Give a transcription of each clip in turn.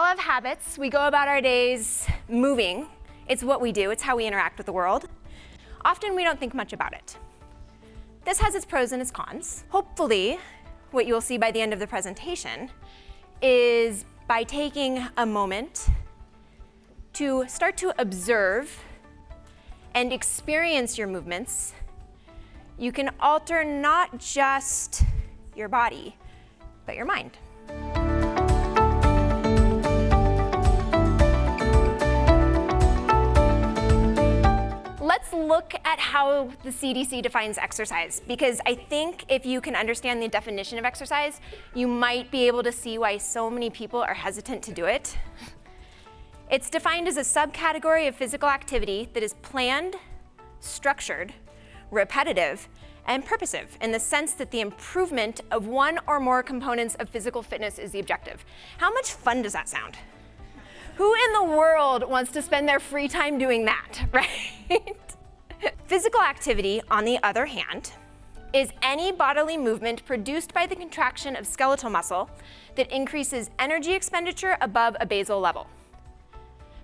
have habits. We go about our days moving. It's what we do. It's how we interact with the world. Often we don't think much about it. This has its pros and its cons. Hopefully, what you'll see by the end of the presentation is by taking a moment to start to observe and experience your movements, you can alter not just your body, but your mind. Let's look at how the CDC defines exercise, because I think if you can understand the definition of exercise, you might be able to see why so many people are hesitant to do it. It's defined as a subcategory of physical activity that is planned, structured, repetitive, and purposive in the sense that the improvement of one or more components of physical fitness is the objective. How much fun does that sound? Who in the world wants to spend their free time doing that, right? Physical activity, on the other hand, is any bodily movement produced by the contraction of skeletal muscle that increases energy expenditure above a basal level.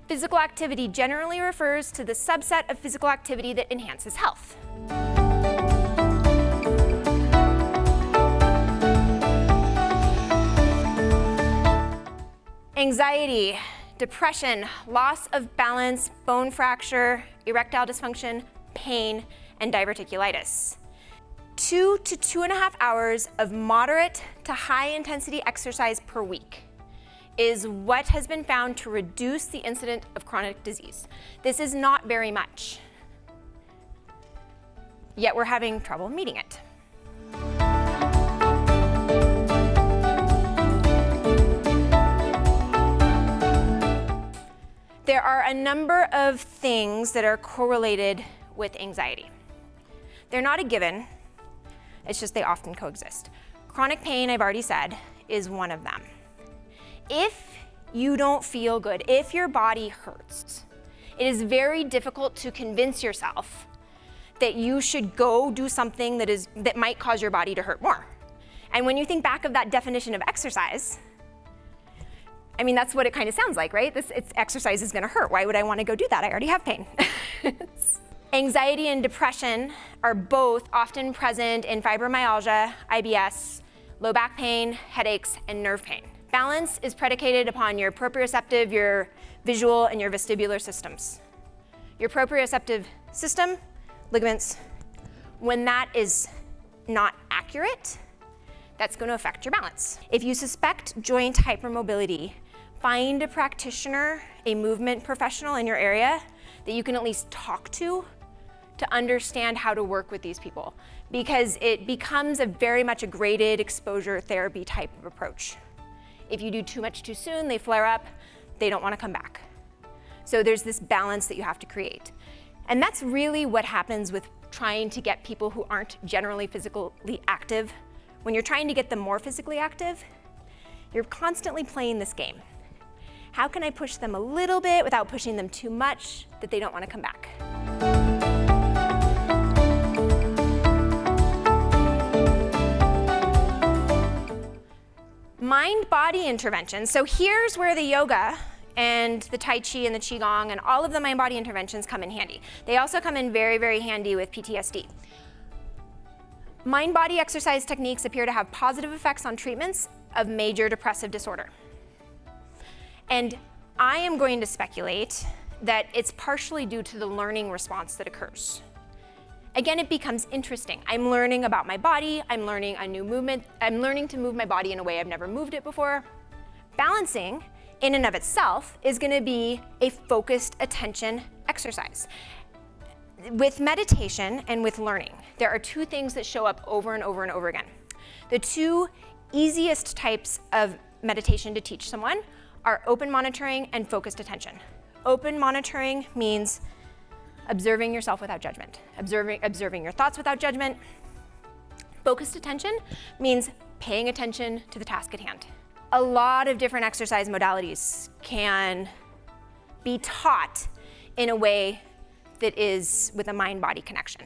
Physical activity generally refers to the subset of physical activity that enhances health. Anxiety, depression, loss of balance, bone fracture, erectile dysfunction, pain, and diverticulitis. 2 to 2.5 hours of moderate to high intensity exercise per week is what has been found to reduce the incidence of chronic disease. This is not very much, yet we're having trouble meeting it. There are a number of things that are correlated with anxiety. They're not a given, it's just they often coexist. Chronic pain, I've already said, is one of them. If you don't feel good, if your body hurts, it is very difficult to convince yourself that you should go do something that might cause your body to hurt more. And when you think back of that definition of exercise, I mean, that's what it kind of sounds like, right? Exercise is gonna hurt. Why would I wanna go do that? I already have pain. Anxiety and depression are both often present in fibromyalgia, IBS, low back pain, headaches, and nerve pain. Balance is predicated upon your proprioceptive, your visual, and your vestibular systems. Your proprioceptive system, ligaments, when that is not accurate, that's going to affect your balance. If you suspect joint hypermobility, find a practitioner, a movement professional in your area that you can at least talk to understand how to work with these people, because it becomes very much a graded exposure therapy type of approach. If you do too much too soon, they flare up, they don't want to come back. So there's this balance that you have to create. And that's really what happens with trying to get people who aren't generally physically active. When you're trying to get them more physically active, you're constantly playing this game. How can I push them a little bit without pushing them too much that they don't want to come back? MindBody Intervention. So here's where the yoga and the Tai Chi and the Qigong and all of the MindBody interventions come in handy. They also come in very, very handy with PTSD. MindBody exercise techniques appear to have positive effects on treatments of major depressive disorder. And I am going to speculate that it's partially due to the learning response that occurs. Again, it becomes interesting. I'm learning about my body, I'm learning a new movement, I'm learning to move my body in a way I've never moved it before. Balancing, in and of itself, is gonna be a focused attention exercise. With meditation and with learning, there are two things that show up over and over and over again. The two easiest types of meditation to teach someone are open monitoring and focused attention. Open monitoring means observing yourself without judgment, observing your thoughts without judgment. Focused attention means paying attention to the task at hand. A lot of different exercise modalities can be taught in a way that is with a mind-body connection.